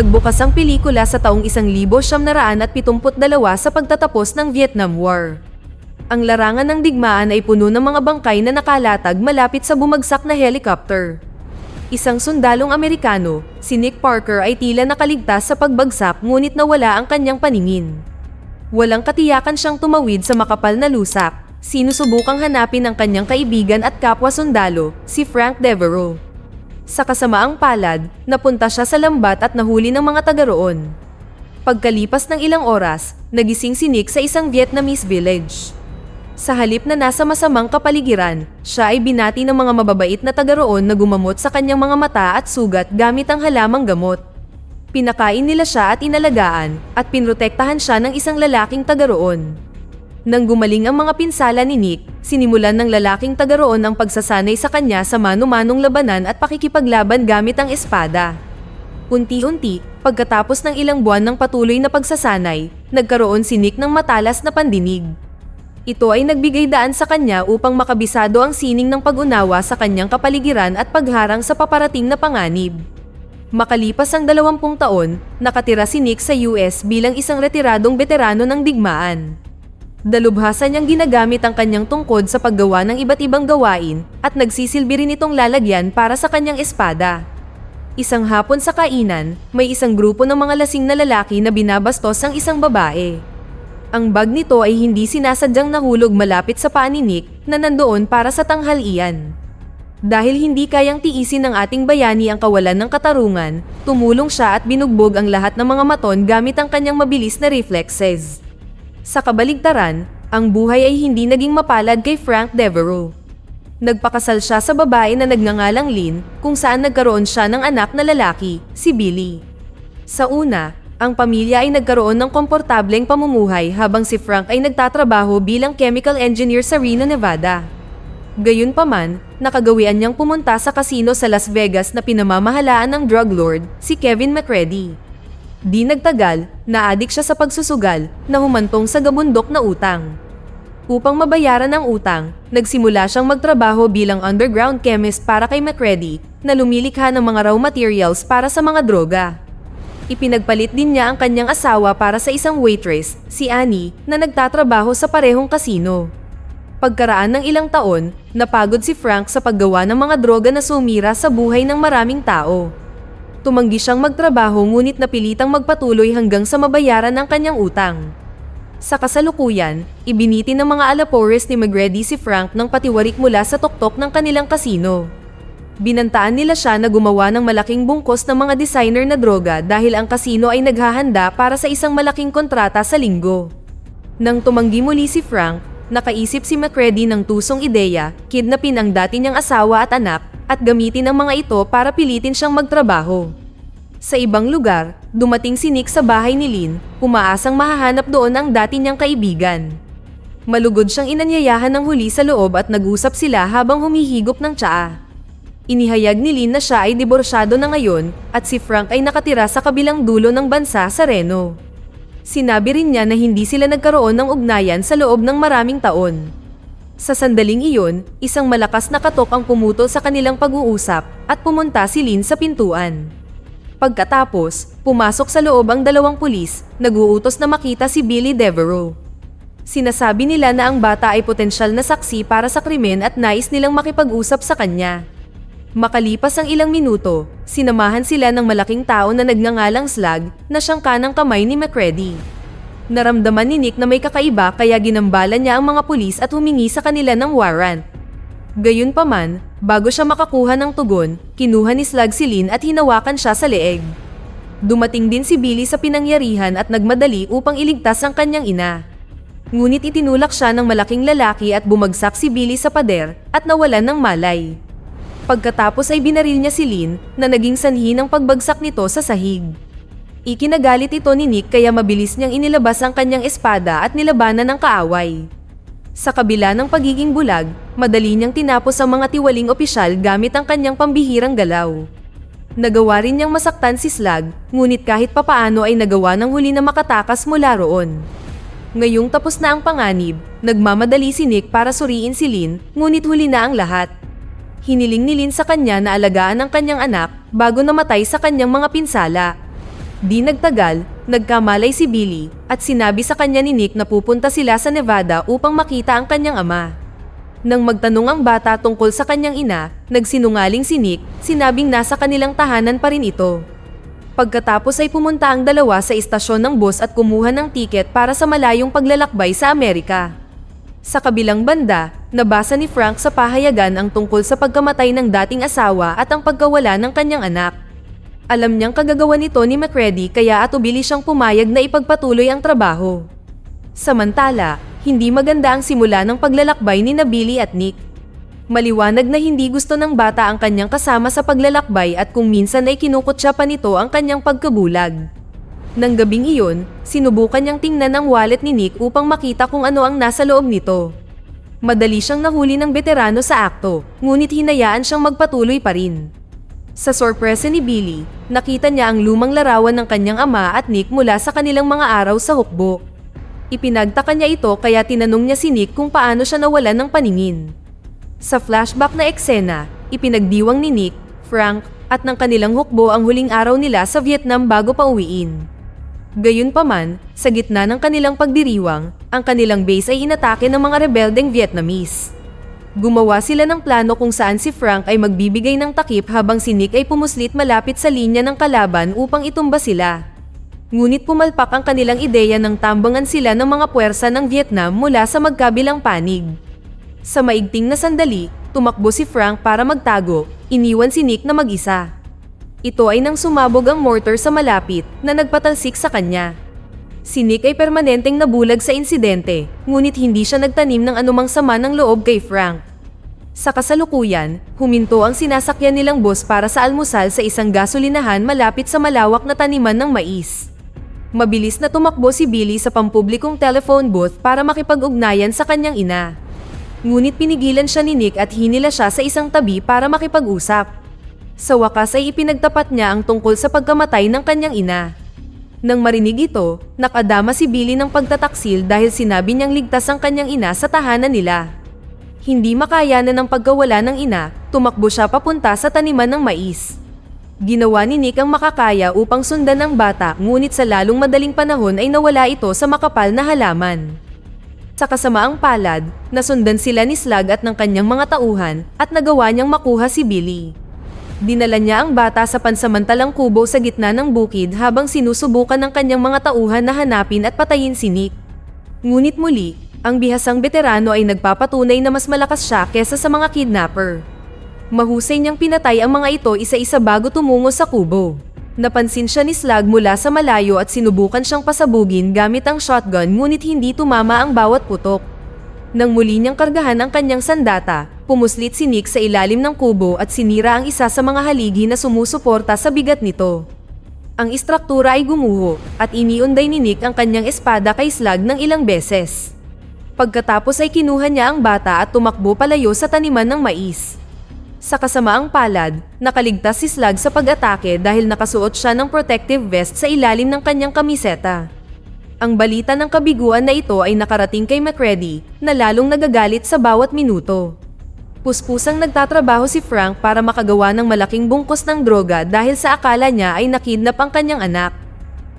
Nagbukas ang pelikula sa taong 1972 sa pagtatapos ng Vietnam War. Ang larangan ng digmaan ay puno ng mga bangkay na nakalatag malapit sa bumagsak na helicopter. Isang sundalong Amerikano, si Nick Parker ay tila nakaligtas sa pagbagsak ngunit nawala ang kanyang paningin. Walang katiyakan siyang tumawid sa makapal na lusak. Sinusubukang hanapin ang kanyang kaibigan at kapwa sundalo, si Frank Devereaux. Sa kasamaang palad, napunta siya sa lambat at nahuli ng mga taga roon. Pagkalipas ng ilang oras, nagising si Nick sa isang Vietnamese village. Sa halip na nasa masamang kapaligiran, siya ay binati ng mga mababait na taga roon na gumamot sa kanyang mga mata at sugat gamit ang halamang gamot. Pinakain nila siya at inalagaan, at pinrotektahan siya ng isang lalaking taga roon. Nang gumaling ang mga pinsala ni Nick, sinimulan ng lalaking taga roon ang pagsasanay sa kanya sa mano-manong labanan at pakikipaglaban gamit ang espada. Unti-unti, pagkatapos ng ilang buwan ng patuloy na pagsasanay, nagkaroon si Nick ng matalas na pandinig. Ito ay nagbigay daan sa kanya upang makabisado ang sining ng pag-unawa sa kanyang kapaligiran at pagharang sa paparating na panganib. Makalipas ang 20 taon, nakatira si Nick sa US bilang isang retiradong veterano ng digmaan. Dalubhasa niyang ginagamit ang kanyang tungkod sa paggawa ng iba't ibang gawain at nagsisilbi rin itong lalagyan para sa kanyang espada. Isang hapon sa kainan, may isang grupo ng mga lasing na lalaki na binabastos ang isang babae. Ang bag nito ay hindi sinasadyang nahulog malapit sa paa ni Nick na nandoon para sa tanghalian. Dahil hindi kayang tiisin ng ating bayani ang kawalan ng katarungan, tumulong siya at binugbog ang lahat ng mga maton gamit ang kanyang mabilis na reflexes. Sa kabaligtaran, ang buhay ay hindi naging mapalad kay Frank Devereaux. Nagpakasal siya sa babae na nagngangalang Lynn, kung saan nagkaroon siya ng anak na lalaki, si Billy. Sa una, ang pamilya ay nagkaroon ng komportableng pamumuhay habang si Frank ay nagtatrabaho bilang chemical engineer sa Reno, Nevada. Gayunpaman, nakagawian niyang pumunta sa casino sa Las Vegas na pinamamahalaan ng drug lord, si Kevin McCready. Di nagtagal, naadik siya sa pagsusugal na humantong sa gabundok na utang. Upang mabayaran ang utang, nagsimula siyang magtrabaho bilang underground chemist para kay McCready na lumilikha ng mga raw materials para sa mga droga. Ipinagpalit din niya ang kanyang asawa para sa isang waitress, si Annie, na nagtatrabaho sa parehong kasino. Pagkaraan ng ilang taon, napagod si Frank sa paggawa ng mga droga na sumira sa buhay ng maraming tao. Tumanggi siyang magtrabaho ngunit napilitang magpatuloy hanggang sa mabayaran ang kanyang utang. Sa kasalukuyan, ibiniti ng mga alapores ni McCready si Frank ng patiwarik mula sa tuktok ng kanilang kasino. Binantaan nila siya na gumawa ng malaking bungkos ng mga designer na droga dahil ang kasino ay naghahanda para sa isang malaking kontrata sa linggo. Nang tumanggi muli si Frank, nakaisip si McCready ng tusong ideya, kidnapin ang dati niyang asawa at anak, at gamitin ang mga ito para pilitin siyang magtrabaho. Sa ibang lugar, dumating si Nick sa bahay ni Lynn, umaasang mahahanap doon ang dati niyang kaibigan. Malugod siyang inanyayahan ng huli sa loob at nag-usap sila habang humihigop ng tsaa. Inihayag ni Lynn na siya ay diborsyado na ngayon at si Frank ay nakatira sa kabilang dulo ng bansa sa Reno. Sinabi rin niya na hindi sila nagkaroon ng ugnayan sa loob ng maraming taon. Sa sandaling iyon, isang malakas na katok ang pumutol sa kanilang pag-uusap at pumunta si Lynn sa pintuan. Pagkatapos, pumasok sa loob ang dalawang pulis, nag-uutos na makita si Billy Devereaux. Sinasabi nila na ang bata ay potensyal na saksi para sa krimen at nais nilang makipag-usap sa kanya. Makalipas ang ilang minuto, sinamahan sila ng malaking tao na nagngangalang Slug na siyang kanang kamay ni McCready. Naramdaman ni Nick na may kakaiba kaya ginambala niya ang mga pulis at humingi sa kanila ng warrant. Gayunpaman, bago siya makakuha ng tugon, kinuha ni Slug si Lynn at hinawakan siya sa leeg. Dumating din si Billy sa pinangyarihan at nagmadali upang iligtas ang kanyang ina. Ngunit itinulak siya ng malaking lalaki at bumagsak si Billy sa pader at nawalan ng malay. Pagkatapos ay binaril niya si Lynn na naging sanhi ng pagbagsak nito sa sahig. Ikinagalit ito ni Nick kaya mabilis niyang inilabas ang kanyang espada at nilabanan ng kaaway. Sa kabila ng pagiging bulag, madali niyang tinapos ang mga tiwaling opisyal gamit ang kanyang pambihirang galaw. Nagawa rin niyang masaktan si Slug, ngunit kahit papaano ay nagawa ng huli na makatakas mula roon. Ngayong tapos na ang panganib, nagmamadali si Nick para suriin si Lynn, ngunit huli na ang lahat. Hiniling ni Lynn sa kanya na alagaan ang kanyang anak bago namatay sa kanyang mga pinsala. Di nagtagal, nagkamalay si Billy at sinabi sa kanya ni Nick na pupunta sila sa Nevada upang makita ang kanyang ama. Nang magtanong ang bata tungkol sa kanyang ina, nagsinungaling si Nick, sinabing nasa kanilang tahanan pa rin ito. Pagkatapos ay pumunta ang dalawa sa istasyon ng bus at kumuha ng tiket para sa malayong paglalakbay sa Amerika. Sa kabilang banda, nabasa ni Frank sa pahayagan ang tungkol sa pagkamatay ng dating asawa at ang pagkawala ng kanyang anak. Alam niyang kagagawa nito ni McCready kaya atubili siyang pumayag na ipagpatuloy ang trabaho. Samantala, hindi maganda ang simula ng paglalakbay ni Billy at Nick. Maliwanag na hindi gusto ng bata ang kanyang kasama sa paglalakbay at kung minsan ay kinukutya pa nito ang kanyang pagkabulag. Nang gabing iyon, sinubukan niyang tingnan ang wallet ni Nick upang makita kung ano ang nasa loob nito. Madali siyang nahuli ng veterano sa akto, ngunit hinayaan siyang magpatuloy pa rin. Sa sorpresa ni Billy, nakita niya ang lumang larawan ng kanyang ama at Nick mula sa kanilang mga araw sa hukbo. Ipinagtaka niya ito kaya tinanong niya si Nick kung paano siya nawalan ng paningin. Sa flashback na eksena, ipinagdiwang ni Nick, Frank, at ng kanilang hukbo ang huling araw nila sa Vietnam bago pa uwiin. Gayunpaman, sa gitna ng kanilang pagdiriwang, ang kanilang base ay inatake ng mga rebeldeng Vietnamese. Gumawa sila ng plano kung saan si Frank ay magbibigay ng takip habang si Nick ay pumuslit malapit sa linya ng kalaban upang itumba sila. Ngunit pumalpak ang kanilang ideya ng tambangan sila ng mga puwersa ng Vietnam mula sa magkabilang panig. Sa maigting na sandali, tumakbo si Frank para magtago, iniwan si Nick na mag-isa. Ito ay nang sumabog ang mortar sa malapit na nagpatalsik sa kanya. Si Nick ay permanenteng nabulag sa insidente, ngunit hindi siya nagtanim ng anumang sama ng loob kay Frank. Sa kasalukuyan, huminto ang sinasakyan nilang bus para sa almusal sa isang gasolinahan malapit sa malawak na taniman ng mais. Mabilis na tumakbo si Billy sa pampublikong telephone booth para makipag-ugnayan sa kanyang ina. Ngunit pinigilan siya ni Nick at hinila siya sa isang tabi para makipag-usap. Sa wakas ay ipinagtapat niya ang tungkol sa pagkamatay ng kanyang ina. Nang marinig ito, nakadama si Billy ng pagtataksil dahil sinabi niyang ligtas ang kanyang ina sa tahanan nila. Hindi makayanan ng pagkawala ng ina, tumakbo siya papunta sa taniman ng mais. Ginawa ni Nick ang makakaya upang sundan ang bata ngunit sa lalong madaling panahon ay nawala ito sa makapal na halaman. Sa kasamaang palad, nasundan sila ni Slug at ng kanyang mga tauhan at nagawa niyang makuha si Billy. Dinala niya ang bata sa pansamantalang kubo sa gitna ng bukid habang sinusubukan ng kanyang mga tauhan na hanapin at patayin si Nick. Ngunit muli, ang bihasang veterano ay nagpapatunay na mas malakas siya kesa sa mga kidnapper. Mahusay niyang pinatay ang mga ito isa-isa bago tumungo sa kubo. Napansin siya ni Slug mula sa malayo at sinubukan siyang pasabugin gamit ang shotgun ngunit hindi tumama ang bawat putok. Nang muli niyang kargahan ang kanyang sandata, pumuslit si Nick sa ilalim ng kubo at sinira ang isa sa mga haligi na sumusuporta sa bigat nito. Ang istruktura ay gumuho at iniunday ni Nick ang kanyang espada kay Slug ng ilang beses. Pagkatapos ay kinuha niya ang bata at tumakbo palayo sa taniman ng mais. Sa kasamaang palad, nakaligtas si Slug sa pag-atake dahil nakasuot siya ng protective vest sa ilalim ng kanyang kamiseta. Ang balita ng kabiguan na ito ay nakarating kay McCready, na lalong nagagalit sa bawat minuto. Puspusang nagtatrabaho si Frank para makagawa ng malaking bungkos ng droga dahil sa akala niya ay nakidnap ang kanyang anak.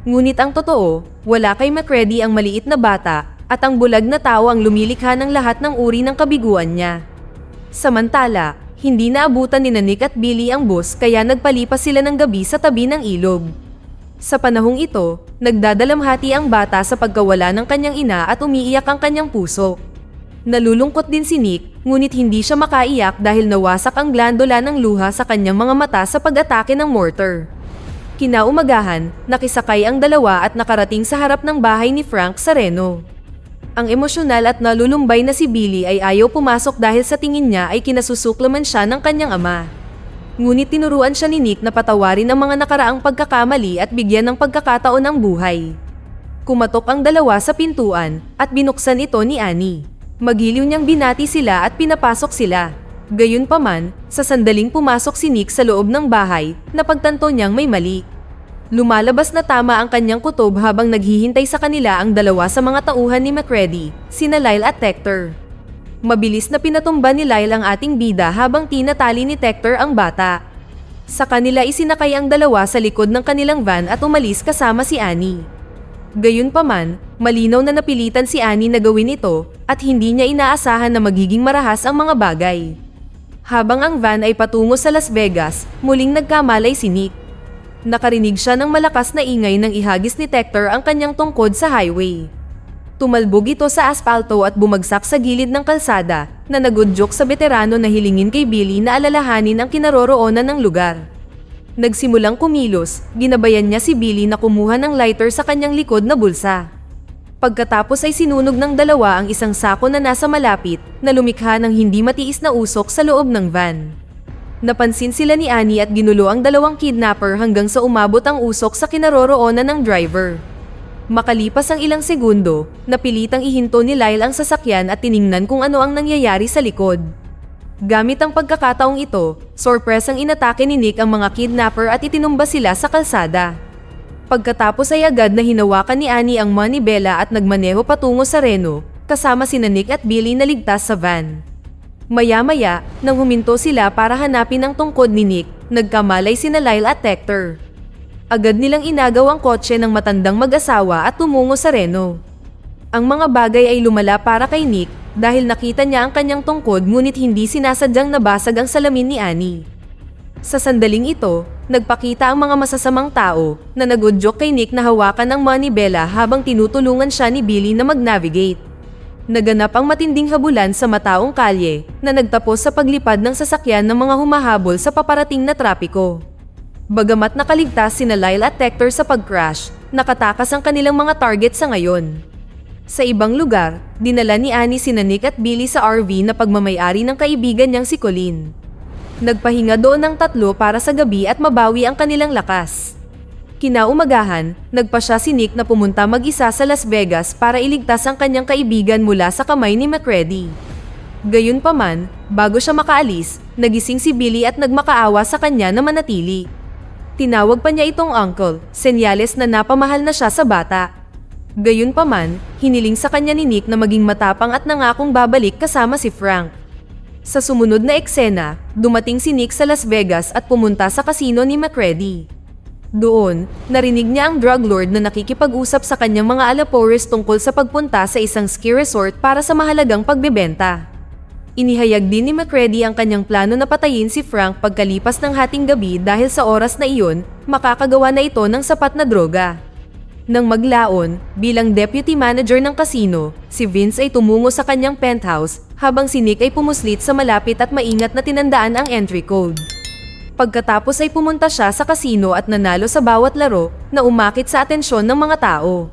Ngunit ang totoo, wala kay McCready ang maliit na bata at ang bulag na tao ang lumilikha ng lahat ng uri ng kabiguan niya. Samantala, hindi naabutan ni Nick at Billy ang bus kaya nagpalipas sila ng gabi sa tabi ng ilog. Sa panahong ito, nagdadalamhati ang bata sa pagkawala ng kanyang ina at umiiyak ang kanyang puso. Nalulungkot din si Nick, ngunit hindi siya makaiyak dahil nawasak ang glandula ng luha sa kanyang mga mata sa pag-atake ng mortar. Kinaumagahan, nakisakay ang dalawa at nakarating sa harap ng bahay ni Frank sa Reno. Ang emosyonal at nalulumbay na si Billy ay ayaw pumasok dahil sa tingin niya ay kinasusuklaman siya ng kanyang ama. Ngunit tinuruan siya ni Nick na patawarin ang mga nakaraang pagkakamali at bigyan ng pagkakataon ang buhay. Kumatok ang dalawa sa pintuan at binuksan ito ni Annie. Magiliw niyang binati sila at pinapasok sila. Gayunpaman, sa sandaling pumasok si Nick sa loob ng bahay, napagtanto niyang may mali. Lumalabas na tama ang kanyang kutob habang naghihintay sa kanila ang dalawa sa mga tauhan ni McCready, sina Lyle at Tector. Mabilis na pinatumba ni Lyle ang ating bida habang tinatali ni Tector ang bata. Sa kanila isinakay ang dalawa sa likod ng kanilang van at umalis kasama si Annie. Gayunpaman, malinaw na napilitan si Annie na gawin ito at hindi niya inaasahan na magiging marahas ang mga bagay. Habang ang van ay patungo sa Las Vegas, muling nagkamalay si Nick. Nakarinig siya ng malakas na ingay nang ihagis ni Tector ang kanyang tungkod sa highway. Tumalbog ito sa aspalto at bumagsak sa gilid ng kalsada na nagudyok sa veterano na hilingin kay Billy na alalahanin ang kinaroroonan ng lugar. Nagsimulang kumilos, ginabayan niya si Billy na kumuha ng lighter sa kanyang likod na bulsa. Pagkatapos ay sinunog ng dalawa ang isang sako na nasa malapit na lumikha ng hindi matiis na usok sa loob ng van. Napansin sila ni Annie at ginulo ang dalawang kidnapper hanggang sa umabot ang usok sa kinaroroonan ng driver. Makalipas ang ilang segundo, napilitang ihinto ni Lyle ang sasakyan at tiningnan kung ano ang nangyayari sa likod. Gamit ang pagkakataong ito, sorpresang inatake ni Nick ang mga kidnapper at itinumba sila sa kalsada. Pagkatapos ay agad na hinawakan ni Annie ang manibela at nagmaneho patungo sa Reno, kasama sina Nick at Billy na ligtas sa van. Maya-maya, nang huminto sila para hanapin ang tungkod ni Nick, nagkamalay sina Lyle at Tector. Agad nilang inagaw ang kotse ng matandang mag-asawa at tumungo sa Reno. Ang mga bagay ay lumala para kay Nick dahil nakita niya ang kanyang tungkod ngunit hindi sinasadyang nabasag ang salamin ni Annie. Sa sandaling ito, nagpakita ang mga masasamang tao na nagudyok kay Nick na hawakan ang manibela habang tinutulungan siya ni Billy na mag-navigate. Naganap ang matinding habulan sa mataong kalye na nagtapos sa paglipad ng sasakyan ng mga humahabol sa paparating na trapiko. Bagamat nakaligtas sina Lyle at Tector sa pag-crash, nakatakas ang kanilang mga target sa ngayon. Sa ibang lugar, dinala ni Annie sina Nick at Billy sa RV na pagmamayari ng kaibigan niyang si Colleen. Nagpahinga doon ng 3 para sa gabi at mabawi ang kanilang lakas. Kinaumagahan, nagpasya si Nick na pumunta mag-isa sa Las Vegas para iligtas ang kanyang kaibigan mula sa kamay ni McCready. Gayunpaman, bago siya makaalis, nagising si Billy at nagmakaawa sa kanya na manatili. Tinawag pa niya itong uncle, senyales na napamahal na siya sa bata. Gayunpaman, hiniling sa kanya ni Nick na maging matapang at nangakong babalik kasama si Frank. Sa sumunod na eksena, dumating si Nick sa Las Vegas at pumunta sa kasino ni McCready. Doon, narinig niya ang drug lord na nakikipag-usap sa kanyang mga alapores tungkol sa pagpunta sa isang ski resort para sa mahalagang pagbebenta. Inihayag din ni McCready ang kanyang plano na patayin si Frank pagkalipas ng hating gabi dahil sa oras na iyon, makakagawa na ito ng sapat na droga. Nang maglaon, bilang deputy manager ng kasino, si Vince ay tumungo sa kanyang penthouse, habang si Nick ay pumuslit sa malapit at maingat na tinandaan ang entry code. Pagkatapos ay pumunta siya sa kasino at nanalo sa bawat laro na umakit sa atensyon ng mga tao.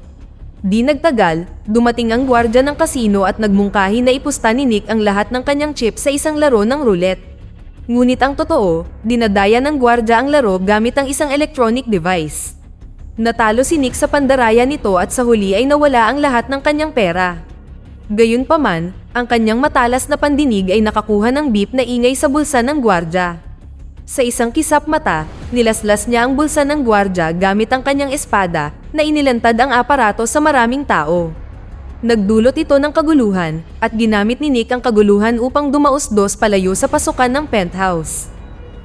Di nagtagal, dumating ang gwardya ng kasino at nagmungkahi na ipusta ni Nick ang lahat ng kanyang chips sa isang laro ng roulette. Ngunit ang totoo, dinadaya ng gwardya ang laro gamit ang isang electronic device. Natalo si Nick sa pandaraya nito at sa huli ay nawala ang lahat ng kanyang pera. Gayunpaman, ang kanyang matalas na pandinig ay nakakuha ng beep na ingay sa bulsa ng gwardya. Sa isang kisap mata, nilaslas niya ang bulsa ng gwardya gamit ang kanyang espada na inilantad ang aparato sa maraming tao. Nagdulot ito ng kaguluhan at ginamit ni Nick ang kaguluhan upang dumausdos palayo sa pasukan ng penthouse.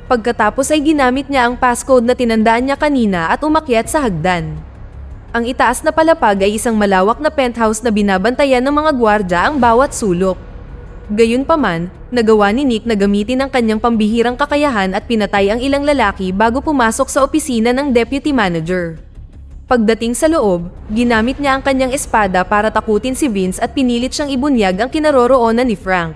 Pagkatapos ay ginamit niya ang passcode na tinandaan niya kanina at umakyat sa hagdan. Ang itaas na palapag ay isang malawak na penthouse na binabantayan ng mga gwardya ang bawat sulok. Gayunpaman, nagawa ni Nick na gamitin ang kanyang pambihirang kakayahan at pinatay ang ilang lalaki bago pumasok sa opisina ng deputy manager. Pagdating sa loob, ginamit niya ang kanyang espada para takutin si Vince at pinilit siyang ibunyag ang kinaroroonan ni Frank.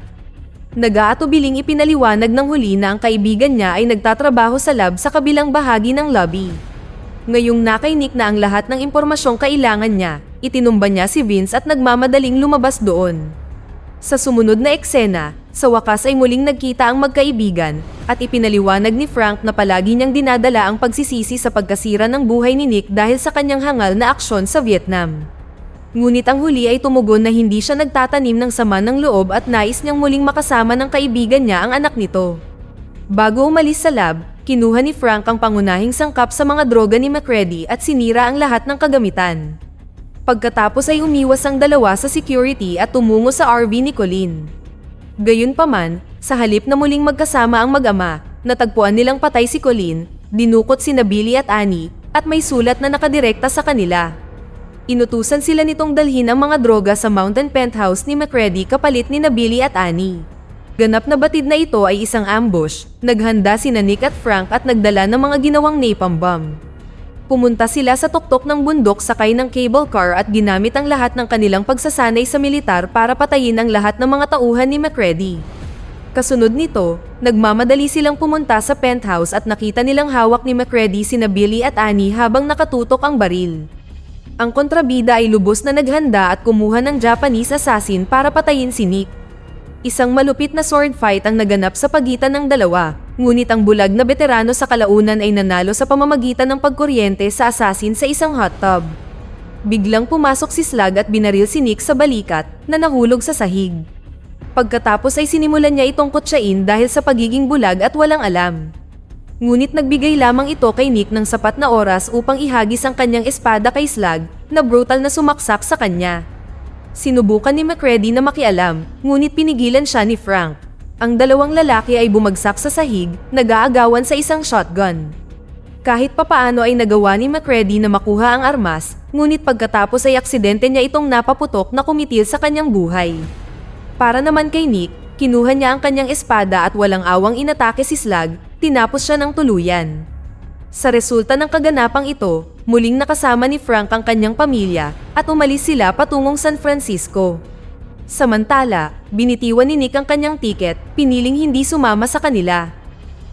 Nag-aatubiling ipinaliwanag ng huli na ang kaibigan niya ay nagtatrabaho sa lab sa kabilang bahagi ng lobby. Ngayong nakay Nick na ang lahat ng impormasyong kailangan niya, itinumba niya si Vince at nagmamadaling lumabas doon. Sa sumunod na eksena, sa wakas ay muling nagkita ang magkaibigan at ipinaliwanag ni Frank na palagi niyang dinadala ang pagsisisi sa pagkasira ng buhay ni Nick dahil sa kanyang hangal na aksyon sa Vietnam. Ngunit ang huli ay tumugon na hindi siya nagtatanim ng sama ng loob at nais niyang muling makasama ng kaibigan niya ang anak nito. Bago umalis sa lab, kinuha ni Frank ang pangunahing sangkap sa mga droga ni McCready at sinira ang lahat ng kagamitan. Pagkatapos ay umiwas ang dalawa sa security at tumungo sa RV ni Colleen. Gayunpaman, sa halip na muling magkasama ang mag-ama, natagpuan nilang patay si Colleen, dinukot sina Billy at Annie, at may sulat na nakadirekta sa kanila. Inutusan sila nitong dalhin ang mga droga sa mountain penthouse ni MacReady kapalit ni Billy at Annie. Ganap na batid na ito ay isang ambush, naghanda sina Nick at Frank at nagdala ng mga ginawang napalm bomb. Pumunta sila sa tuktok ng bundok sakay ng cable car at ginamit ang lahat ng kanilang pagsasanay sa militar para patayin ang lahat ng mga tauhan ni MacReady. Kasunod nito, nagmamadali silang pumunta sa penthouse at nakita nilang hawak ni MacReady sina Billy at Annie habang nakatutok ang baril. Ang kontrabida ay lubos na naghanda at kumuha ng Japanese assassin para patayin si Nick. Isang malupit na sword fight ang naganap sa pagitan ng dalawa, ngunit ang bulag na veterano sa kalaunan ay nanalo sa pamamagitan ng pagkuryente sa assassin sa isang hot tub. Biglang pumasok si Slug at binaril si Nick sa balikat na nahulog sa sahig. Pagkatapos ay sinimulan niya itong kutsain dahil sa pagiging bulag at walang alam. Ngunit nagbigay lamang ito kay Nick ng sapat na oras upang ihagis ang kanyang espada kay Slug na brutal na sumaksak sa kanya. Sinubukan ni MacReady na makialam, ngunit pinigilan siya ni Frank. Ang dalawang lalaki ay bumagsak sa sahig, nag-aagawan sa isang shotgun. Kahit papaano ay nagawa ni MacReady na makuha ang armas, ngunit pagkatapos ay aksidente niya itong napaputok na kumitil sa kanyang buhay. Para naman kay Nick, kinuha niya ang kanyang espada at walang awang inatake si Slug, tinapos siya ng tuluyan. Sa resulta ng kaganapang ito, muling nakasama ni Frank ang kanyang pamilya at umalis sila patungong San Francisco. Samantala, binitiwan ni Nick ang kanyang tiket, piniling hindi sumama sa kanila.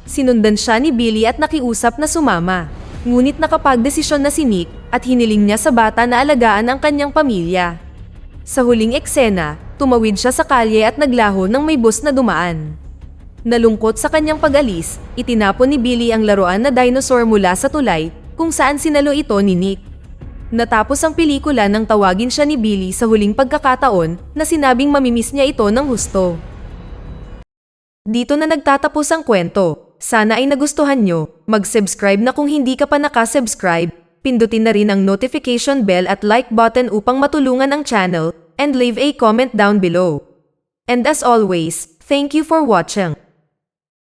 Sinundan siya ni Billy at nakiusap na sumama. Ngunit nakapagdesisyon na si Nick at hiniling niya sa bata na alagaan ang kanyang pamilya. Sa huling eksena, tumawid siya sa kalye at naglaho nang may bus na dumaan. Nalungkot sa kanyang pag-alis, itinapon ni Billy ang laruan na dinosaur mula sa tulay, kung saan sinalo ito ni Nick. Natapos ang pelikula nang tawagin siya ni Billy sa huling pagkakataon na sinabing mamimiss niya ito ng husto. Dito na nagtatapos ang kwento. Sana ay nagustuhan nyo. Mag-subscribe na kung hindi ka pa nakasubscribe. Pindutin na rin ang notification bell at like button upang matulungan ang channel, and leave a comment down below. And as always, thank you for watching.